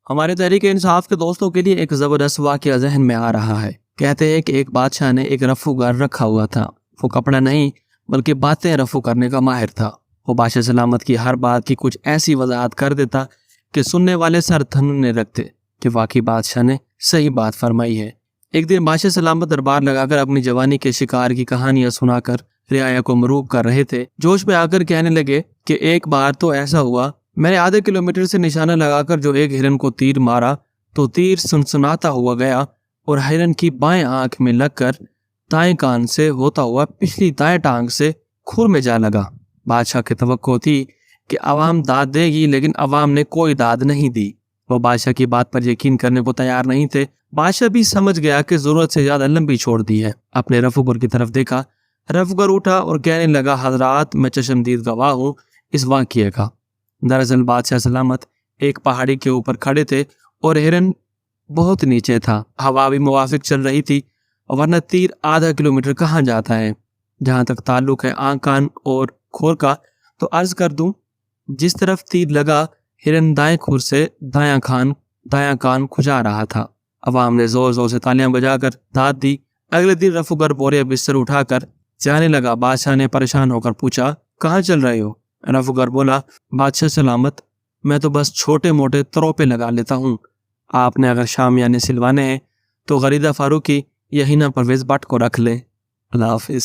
ہمارے تحریک انصاف کے دوستوں کے لیے ایک زبردست واقعہ ذہن میں آ رہا ہے۔ کہتے ہیں کہ ایک بادشاہ نے ایک رفو گر رکھا ہوا تھا۔ وہ کپڑا نہیں بلکہ باتیں رفو کرنے کا ماہر تھا۔ وہ بادشاہ سلامت کی ہر بات کی کچھ ایسی وضاحت کر دیتا کہ سننے والے سر تھننے رکھتے کہ واقعی بادشاہ نے صحیح بات فرمائی ہے۔ ایک دن بادشاہ سلامت دربار لگا کر اپنی جوانی کے شکار کی کہانیاں سنا کر رعایا کو مروب کر رہے تھے۔ جوش میں آ کر کہنے لگے کہ ایک بار تو ایسا ہوا، میں نے آدھے کلومیٹر سے نشانہ لگا کر جو ایک ہرن کو تیر مارا تو تیر سنسناتا ہوا گیا اور ہرن کی بائیں آنکھ میں لگ کر دائیں کان سے ہوتا ہوا پچھلی دائیں ٹانگ سے کھور میں جا لگا۔ بادشاہ کی توقع تھی کہ عوام داد دے گی، لیکن عوام نے کوئی داد نہیں دی۔ وہ بادشاہ کی بات پر یقین کرنے کو تیار نہیں تھے۔ بادشاہ بھی سمجھ گیا کہ ضرورت سے زیادہ لمبی چھوڑ دی ہے۔ اپنے رفوگر کی طرف دیکھا۔ رفوگر اٹھا اور کہنے لگا، حضرات میں چشمدید گواہ ہوں اس واقعے کا۔ دراصل بادشاہ سلامت ایک پہاڑی کے اوپر کھڑے تھے اور ہرن بہت نیچے تھا۔ ہوا بھی موافق چل رہی تھی، ورنہ تیر آدھا کلومیٹر کہاں جاتا ہے۔ جہاں تک تعلق ہے آنکھ کان اور کھور کا، تو عرض کر دوں جس طرف تیر لگا ہرن دائیں کھور سے دایاں کان کھجا رہا تھا۔ عوام نے زور زور سے تالیاں بجا کر داد دی۔ اگلے دن رفوگر بورے بستر اٹھا کر جانے لگا۔ بادشاہ نے پریشان ہو کر پوچھا، کہاں چل رہے ہو؟ رفوگر بولا، بادشاہ سلامت میں تو بس چھوٹے موٹے تروپے لگا لیتا ہوں۔ آپ نے اگر شامیانے سلوانے ہیں تو غریدہ فاروقی یا ہینا پرویز بٹ کو رکھ لے۔ اللہ حافظ۔